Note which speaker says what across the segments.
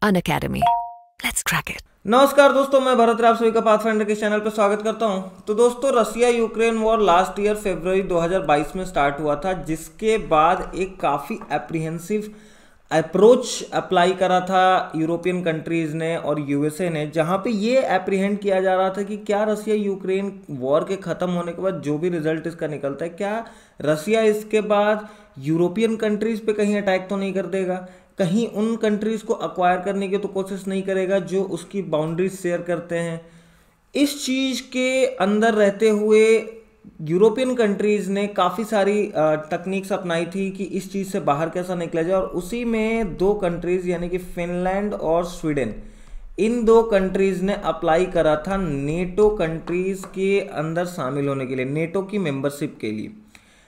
Speaker 1: Unacademy. Let's crack it.
Speaker 2: नमस्कार दोस्तों, मैं भरत आप सभी का पाथफाइंडर के चैनल पर स्वागत करता हूं। तो दोस्तों, Russia Ukraine war last year फरवरी 2022 में स्टार्ट हुआ था, जिसके बाद एक काफ़ी एप्रीहेंसिव अप्रोच अप्लाई करा था यूरोपियन कंट्रीज़ ने और यूएसए ने, जहां पे ये एप्रीहेंड किया जा रहा था कि क्या रसिया यूक्रेन वॉर के ख़त्म होने के बाद जो भी रिजल्ट इसका निकलता है, क्या रसिया इसके बाद यूरोपियन कंट्रीज़ पे कहीं अटैक तो नहीं कर देगा, कहीं उन कंट्रीज़ को अक्वायर करने की तो कोशिश नहीं करेगा जो उसकी बाउंड्रीज शेयर करते हैं। इस चीज़ के अंदर रहते हुए यूरोपियन कंट्रीज़ ने काफ़ी सारी टेक्निक्स अपनाई थी कि इस चीज़ से बाहर कैसा निकला जाए, और उसी में दो कंट्रीज़ यानी कि फिनलैंड और स्वीडन, इन दो कंट्रीज़ ने अप्लाई करा था नेटो कंट्रीज़ के अंदर शामिल होने के लिए, नेटो की मेंबरशिप के लिए,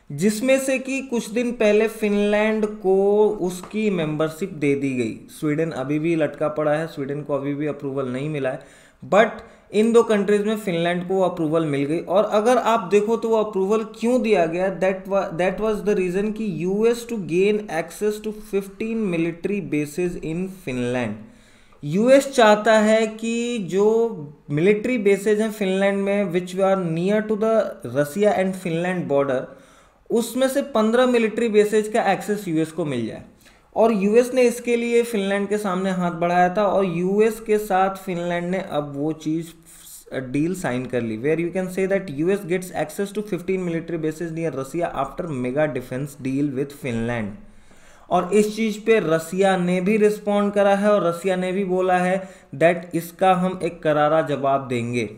Speaker 2: जिसमें से कि कुछ दिन पहले फिनलैंड को उसकी मेंबरशिप दे दी गई। स्वीडन अभी भी लटका पड़ा है, स्वीडन को अभी भी अप्रूवल नहीं मिला है, बट इन दो कंट्रीज में फिनलैंड को अप्रूवल मिल गई। और अगर आप देखो तो वो अप्रूवल क्यों दिया गया, दैट वाज द रीजन कि US to gain access to 15 military bases in Finland. US चाहता है कि जो मिलिट्री बेसेज हैं फिनलैंड में, which are near to the Russia and Finland border, उसमें से 15 मिलिट्री बेसेज का एक्सेस यूएस को मिल जाए। और यूएस ने इसके लिए फिनलैंड के सामने हाथ बढ़ाया था, और यूएस के साथ फिनलैंड ने अब वो चीज़ डील साइन कर ली, where you can say that US gets access to 15 military bases near Russia after mega defence deal with Finland. और इस चीज़ पे रसिया ने भी रिस्पॉन्ड करा है, और रसिया ने भी बोला है दैट इसका हम एक करारा जवाब देंगे।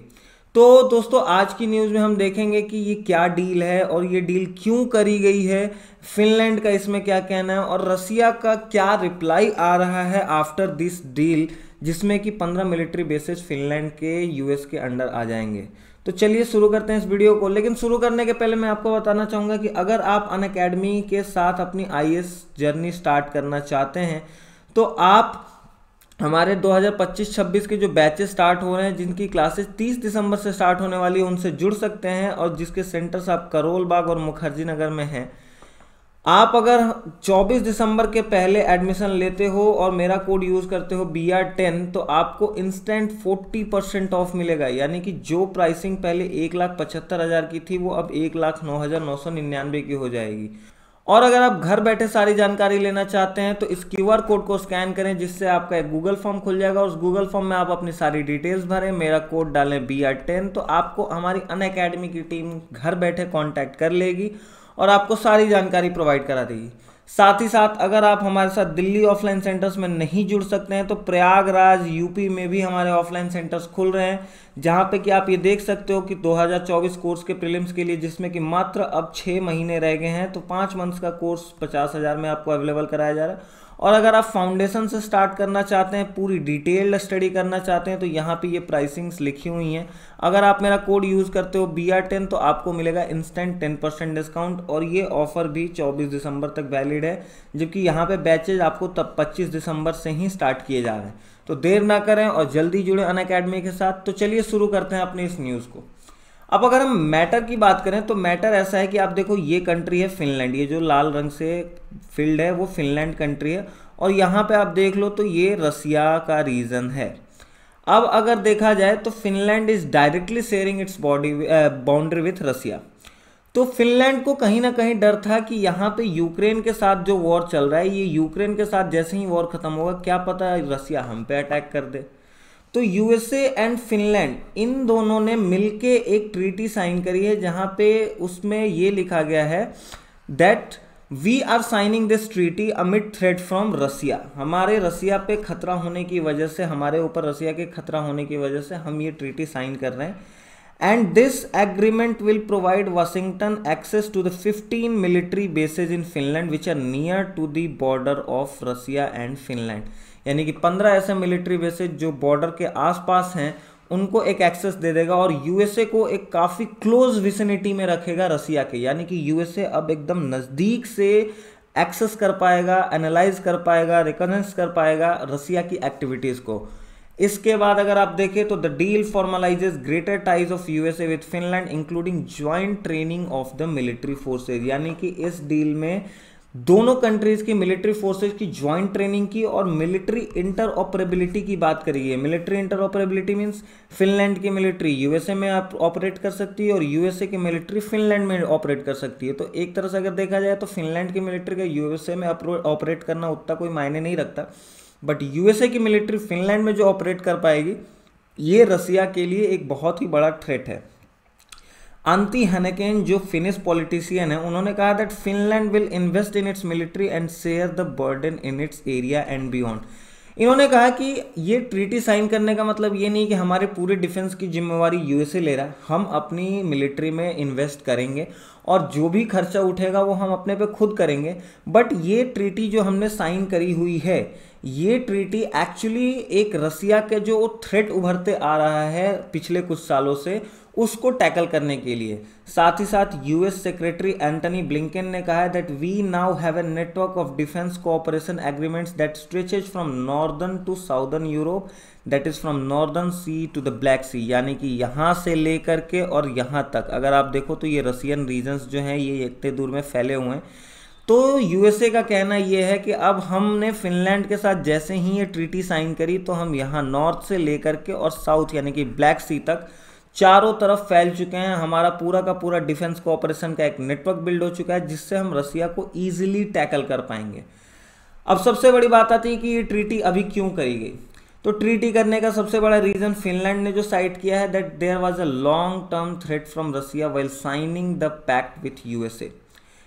Speaker 2: तो दोस्तों, आज की न्यूज़ में हम देखेंगे कि ये क्या डील है और ये डील क्यों करी गई है, फिनलैंड का इसमें क्या कहना है, और रसिया का क्या रिप्लाई आ रहा है आफ्टर दिस डील, जिसमें कि 15 मिलिट्री बेसेस फिनलैंड के यूएस के अंडर आ जाएंगे। तो चलिए शुरू करते हैं इस वीडियो को। लेकिन शुरू करने के पहले मैं आपको बताना चाहूँगा कि अगर आप अनअकैडमी के साथ अपनी आईएएस जर्नी स्टार्ट करना चाहते हैं, तो आप हमारे 2025-26 के जो बैचेस स्टार्ट हो रहे हैं, जिनकी क्लासेस 30 दिसंबर से स्टार्ट होने वाली है, उनसे जुड़ सकते हैं, और जिसके सेंटर्स आप करोल बाग और मुखर्जी नगर में हैं। आप अगर 24 दिसंबर के पहले एडमिशन लेते हो और मेरा कोड यूज़ करते हो BR10, तो आपको इंस्टेंट 40% ऑफ मिलेगा, यानी कि जो प्राइसिंग पहले 1,75,000 की थी वो अब 1,09,999 की हो जाएगी। और अगर आप घर बैठे सारी जानकारी लेना चाहते हैं तो इस क्यूआर कोड को स्कैन करें, जिससे आपका एक गूगल फॉर्म खुल जाएगा। उस गूगल फॉर्म में आप अपनी सारी डिटेल्स भरें, मेरा कोड डालें BR10, तो आपको हमारी अनअकैडमी की टीम घर बैठे कांटेक्ट कर लेगी और आपको सारी जानकारी प्रोवाइड करा देगी। साथ ही साथ अगर आप हमारे साथ दिल्ली ऑफलाइन सेंटर्स में नहीं जुड़ सकते हैं, तो प्रयागराज यूपी में भी हमारे ऑफलाइन सेंटर्स खुल रहे हैं, जहां पे कि आप ये देख सकते हो कि 2024 कोर्स के प्रीलिम्स के लिए, जिसमें कि मात्र अब 6 महीने रह गए हैं, तो 5 मंथ्स का कोर्स 50,000 में आपको अवेलेबल कराया जा रहा है। और अगर आप फाउंडेशन से स्टार्ट करना चाहते हैं, पूरी डिटेल्ड स्टडी करना चाहते हैं, तो यहाँ पे ये प्राइसिंग्स लिखी हुई हैं। अगर आप मेरा कोड यूज़ करते हो BR10, तो आपको मिलेगा इंस्टेंट 10% डिस्काउंट, और ये ऑफर भी 24 दिसंबर तक वैलिड है, जबकि यहाँ पे बैचेज आपको तब 25 दिसंबर से ही स्टार्ट किए जा रहे हैं। तो देर ना करें और जल्दी जुड़े अनअकैडमी के साथ। तो चलिए शुरू करते हैं अपनी इस न्यूज़ को। अब अगर हम मैटर की बात करें, तो मैटर ऐसा है कि आप देखो, ये कंट्री है फिनलैंड, ये जो लाल रंग से फील्ड है वो फिनलैंड कंट्री है, और यहाँ पे आप देख लो तो ये रसिया का रीजन है। अब अगर देखा जाए तो Finland is directly sharing its boundary with Russia. तो फिनलैंड को कहीं ना कहीं डर था कि यहाँ पे यूक्रेन के साथ जो वॉर चल रहा है, ये यूक्रेन के साथ जैसे ही वॉर खत्म होगा, क्या पता रसिया हम पे अटैक कर दे। तो यूएसए एंड फिनलैंड, इन दोनों ने मिलके एक ट्रीटी साइन करी है, जहाँ पे उसमें ये लिखा गया है that we are signing this treaty amid threat from Russia. हमारे रसिया पे खतरा होने की वजह से, हमारे ऊपर रसिया के खतरा होने की वजह से हम ये ट्रीटी साइन कर रहे हैं। And this agreement will provide Washington access to the 15 military bases in Finland which are near to the border of Russia and Finland. यानी कि 15 ऐसे मिलिट्री बेसेज जो बॉर्डर के आसपास हैं, उनको एक एक्सेस दे देगा, और यूएसए को एक काफ़ी क्लोज विसिनिटी में रखेगा रसिया के, यानी कि यूएसए अब एकदम नज़दीक से एक्सेस कर पाएगा, एनालाइज कर पाएगा, रिकॉग्नाइज कर पाएगा रसिया की एक्टिविटीज़ को। इसके बाद अगर आप देखें तो the deal formalises greater ties of USA with Finland including joint training of the military forces, यानी कि इस डील में दोनों कंट्रीज की मिलिट्री फोर्सेज की ज्वाइंट ट्रेनिंग की और मिलिट्री इंटरऑपरेबिलिटी की बात करी है। मिलिट्री इंटरऑपरेबिलिटी मींस फिनलैंड की मिलिट्री यूएसए में ऑपरेट कर सकती है और यूएसए की मिलिट्री फिनलैंड में ऑपरेट कर सकती है। तो एक तरह से अगर देखा जाए तो फिनलैंड की मिलिट्री का यूएसए में ऑपरेट करना उतना कोई मायने नहीं रखता, बट यूएसए की मिलिट्री फिनलैंड में जो ऑपरेट कर पाएगी ये रसिया के लिए एक बहुत ही बड़ा थ्रेट है। अंती हनेकेन जो फिनिश पॉलिटिशियन है, उन्होंने कहा that Finland will invest in its military and share the burden in its area and beyond. इन्होंने कहा कि ये ट्रीटी साइन करने का मतलब ये नहीं कि हमारे पूरे डिफेंस की जिम्मेवारी यूएसए ले रहा है, हम अपनी मिलिट्री में इन्वेस्ट करेंगे और जो भी खर्चा उठेगा वो हम अपने पे खुद करेंगे। बट ये ट्रीटी जो हमने साइन करी हुई है, ये ट्रीटी एक्चुअली एक रसिया के जो थ्रेट उभरते आ रहा है पिछले कुछ सालों से, उसको टैकल करने के लिए। साथ ही साथ यूएस सेक्रेटरी एंटनी ब्लिंकन ने कहा है that we now have a network of defence cooperation agreements that stretches from northern to southern Europe, that is from northern sea to the Black Sea, यानी कि यहाँ से लेकर के और यहाँ तक अगर आप देखो तो ये रसियन रीजन्स जो हैं ये इतने दूर में फैले हुए हैं। तो यूएसए का कहना ये है कि अब हमने फिनलैंड के साथ जैसे ही ये ट्रीटी साइन करी तो हम यहाँ नॉर्थ से लेकर के और साउथ यानी कि ब्लैक सी तक चारों तरफ फैल चुके हैं। हमारा पूरा का पूरा डिफेंस कोऑपरेशन का एक नेटवर्क बिल्ड हो चुका है जिससे हम रसिया को ईजिली टैकल कर पाएंगे। अब सबसे बड़ी बात आती है कि ये ट्रीटी अभी क्यों करी गई। तो ट्रीटी करने का सबसे बड़ा रीजन फिनलैंड ने जो साइट किया है that there was a long term threat from Russia while signing the pact with USA.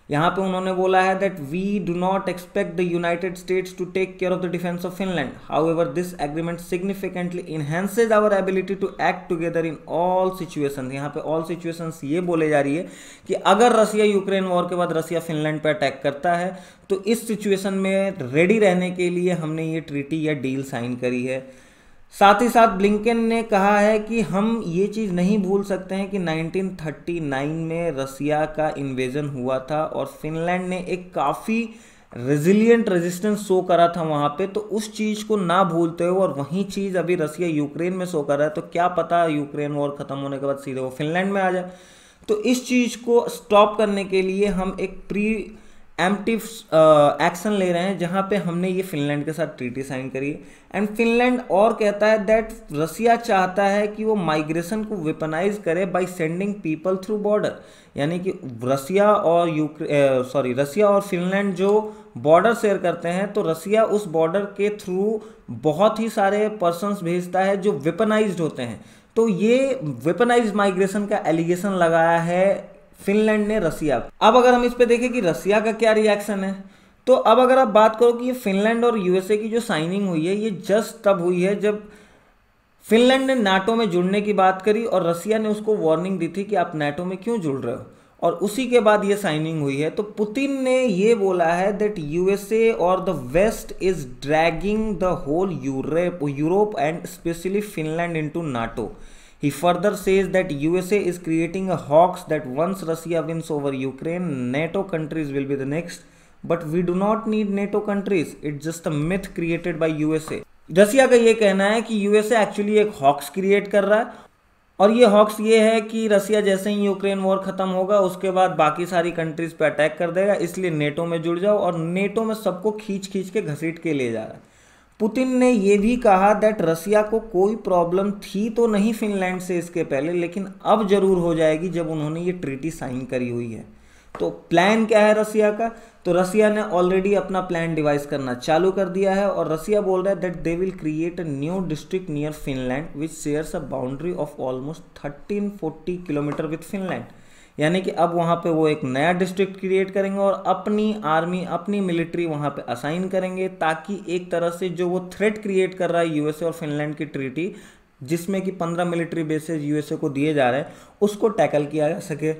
Speaker 2: यहाँ पे उन्होंने बोला है that we do not expect the United States to take care of the defence of Finland, however this agreement significantly enhances our ability to act together in all situations. यहाँ पे all situations ये बोले जा रही है कि अगर रसिया Ukraine war के बाद रसिया फिनलैंड पर अटैक करता है तो इस सिचुएशन में रेडी रहने के लिए हमने ये ट्रीटी या डील साइन करी है। साथ ही साथ ब्लिंकन ने कहा है कि हम ये चीज़ नहीं भूल सकते हैं कि 1939 में रसिया का इन्वेजन हुआ था और फिनलैंड ने एक काफ़ी रेजिलियंट रेजिस्टेंस शो करा था वहाँ पे, तो उस चीज़ को ना भूलते हो और वही चीज़ अभी रसिया यूक्रेन में शो कर रहा है। तो क्या पता यूक्रेन वॉर ख़त्म होने के बाद सीधे वो फिनलैंड में आ जाए। तो इस चीज़ को स्टॉप करने के लिए हम एक प्री एम्प्टिव एक्शन ले रहे हैं जहां पे हमने ये फिनलैंड के साथ ट्रीटी साइन करी है। एंड फिनलैंड और कहता है दैट रसिया चाहता है कि वो माइग्रेशन को वेपनाइज करे by sending people through border, यानी कि रसिया और फिनलैंड जो बॉर्डर शेयर करते हैं तो रसिया उस बॉर्डर के थ्रू बहुत ही सारे पर्सन्स भेजता है जो वेपनाइज्ड होते हैं। तो ये वेपनाइज्ड माइग्रेशन का एलिगेशन लगाया है फिनलैंड ने रसिया। अब अगर हम इस पे देखें कि रसिया का क्या रिएक्शन है, तो अब अगर आप बात करो कि ये फिनलैंड और यूएसए की जो साइनिंग हुई है ये जस्ट तब हुई है जब फिनलैंड ने नाटो में जुड़ने की बात करी और रसिया ने उसको वार्निंग दी थी कि आप नाटो में क्यों जुड़ रहे हो, और उसी के बाद ये साइनिंग हुई है। तो पुतिन ने ये बोला है दैट यूएसए और the West is dragging the whole Europe and specially Finland into NATO. He further says that USA is creating a hoax that once Russia wins over Ukraine, NATO countries will be the next. But we do not need NATO countries. It's just a myth created by USA. रसिया का ये कहना है कि USA actually एक hawks create कर रहा है और ये हॉक्स ये है कि रसिया जैसे ही यूक्रेन वॉर खत्म होगा उसके बाद बाकी सारी कंट्रीज पे अटैक कर देगा, इसलिए नेटो में जुड़ जाओ, और नेटो में सबको खींच के घसीट के ले जा रहा है। पुतिन ने यह भी कहा दैट रसिया को कोई प्रॉब्लम थी तो नहीं फिनलैंड से इसके पहले, लेकिन अब जरूर हो जाएगी जब उन्होंने ये ट्रीटी साइन करी हुई है। तो प्लान क्या है रसिया का, तो रसिया ने ऑलरेडी अपना प्लान डिवाइस करना चालू कर दिया है और रसिया बोल रहा है that they will create a new district near Finland which shares a boundary of almost 1340 kilometre with Finland. यानी कि अब वहाँ पे वो एक नया डिस्ट्रिक्ट क्रिएट करेंगे और अपनी आर्मी अपनी मिलिट्री वहाँ पे असाइन करेंगे ताकि एक तरह से जो वो थ्रेट क्रिएट कर रहा है यूएसए और फिनलैंड की ट्रीटी, जिसमें कि 15 मिलिट्री बेसेस यूएसए को दिए जा रहे हैं, उसको टैकल किया जा सके।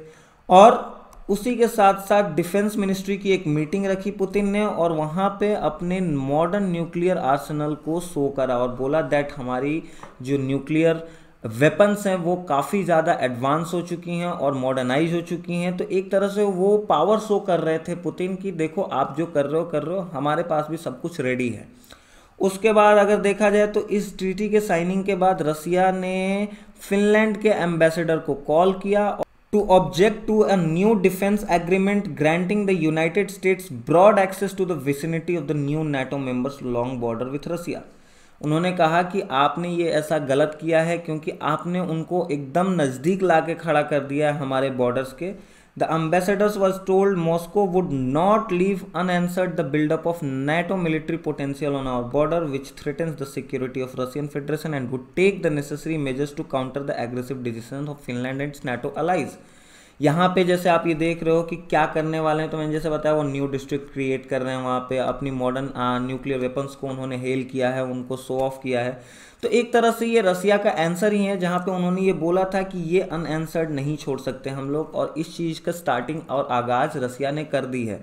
Speaker 2: और उसी के साथ साथ डिफेंस मिनिस्ट्री की एक मीटिंग रखी पुतिन ने और वहाँ पे अपने मॉडर्न न्यूक्लियर आर्सेनल को शो करा और बोला दैट हमारी जो न्यूक्लियर वेपन्स हैं वो काफ़ी ज़्यादा एडवांस हो चुकी हैं और मॉडर्नाइज हो चुकी हैं। तो एक तरह से वो पावर शो कर रहे थे पुतिन की देखो आप जो कर रहे हो, हमारे पास भी सब कुछ रेडी है। उसके बाद अगर देखा जाए तो इस ट्रीटी के साइनिंग के बाद रसिया ने फिनलैंड के एम्बेसडर को कॉल किया to object to a new defense agreement granting the United States broad access to the vicinity of the new NATO members long border with Russia. उन्होंने कहा कि आपने ये ऐसा गलत किया है क्योंकि आपने उनको एकदम नज़दीक ला के खड़ा कर दिया है हमारे बॉर्डर्स के. The ambassadors was told Moscow would not leave unanswered the buildup of NATO military potential on our border, which threatens the security of Russian Federation, and would take the necessary measures to counter the aggressive decisions of Finland and its NATO allies. यहाँ पे जैसे आप ये देख रहे हो कि क्या करने वाले हैं, तो मैंने जैसे बताया वो न्यू डिस्ट्रिक्ट क्रिएट कर रहे हैं वहाँ पे, अपनी मॉडर्न न्यूक्लियर वेपन्स को उन्होंने हेल किया है, उनको शो ऑफ किया है. तो एक तरह से ये रसिया का आंसर ही है जहाँ पे उन्होंने ये बोला था कि ये अनआंसर्ड नहीं छोड़ सकते हम लोग, और इस चीज़ का स्टार्टिंग और आगाज़ रसिया ने कर दी है.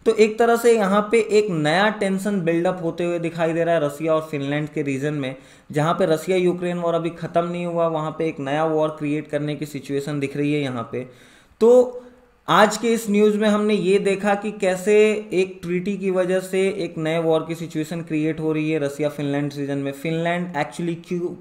Speaker 2: तो एक तरह से यहाँ पे एक नया टेंशन बिल्डअप होते हुए दिखाई दे रहा है रसिया और फिनलैंड के रीजन में, जहाँ पे रसिया यूक्रेन वॉर अभी ख़त्म नहीं हुआ, वहाँ पे एक नया वॉर क्रिएट करने की सिचुएशन दिख रही है यहाँ पे. तो आज के इस न्यूज़ में हमने ये देखा कि कैसे एक ट्रीटी की वजह से एक नए वॉर की सिचुएशन क्रिएट हो रही है रसिया फिनलैंड रीजन में. फिनलैंड एक्चुअली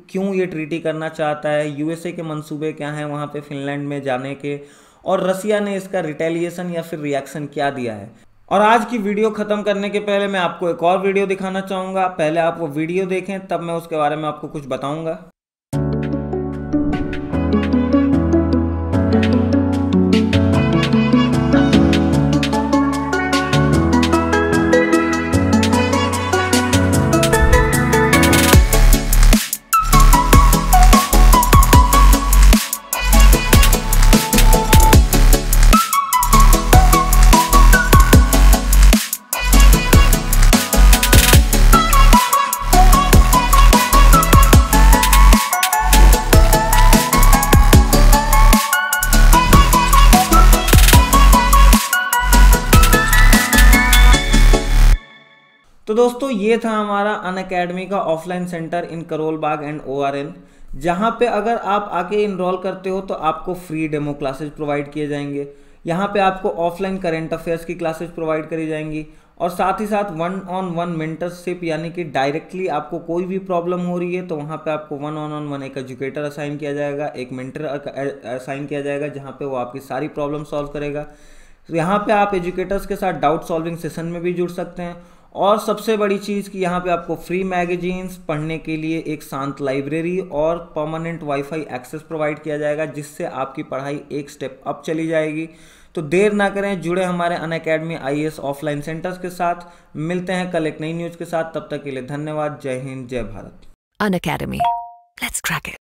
Speaker 2: क्यों ये ट्रीटी करना चाहता है, यूएसए के मंसूबे क्या हैं वहाँ पे फिनलैंड में जाने के, और रसिया ने इसका रिटेलिएशन या फिर रिएक्शन क्या दिया है. और आज की वीडियो ख़त्म करने के पहले मैं आपको एक और वीडियो दिखाना चाहूँगा. पहले आप वो वीडियो देखें, तब मैं उसके बारे में आपको कुछ बताऊँगा. तो दोस्तों ये था हमारा अनअकैडमी का offline centre in Karol Bagh and ORN, जहाँ पे अगर आप आके इनरोल करते हो तो आपको फ्री डेमो क्लासेस प्रोवाइड किए जाएंगे. यहाँ पे आपको ऑफलाइन करंट अफेयर्स की क्लासेस प्रोवाइड करी जाएंगी, और साथ ही साथ 1-on-1 मेंटरशिप, यानी कि डायरेक्टली आपको कोई भी प्रॉब्लम हो रही है तो वहाँ पे आपको 1-on-1 एक एजुकेटर असाइन किया जाएगा, एक मेंटर असाइन किया जाएगा, जहाँ पे वो आपकी सारी प्रॉब्लम सॉल्व करेगा. तो यहाँ पे आप एजुकेटर्स के साथ डाउट सॉल्विंग सेशन में भी जुड़ सकते हैं. और सबसे बड़ी चीज़ कि यहाँ पे आपको फ्री मैगजीन्स पढ़ने के लिए एक शांत लाइब्रेरी और परमानेंट वाईफाई एक्सेस प्रोवाइड किया जाएगा, जिससे आपकी पढ़ाई एक स्टेप अप चली जाएगी. तो देर ना करें, जुड़े हमारे अनअकैडमी IAS ऑफलाइन सेंटर्स के साथ. मिलते हैं कल एक नई न्यूज़ के साथ, तब तक के लिए धन्यवाद. जय हिंद, जय Bharat.
Speaker 1: Unacademy. Let's crack it.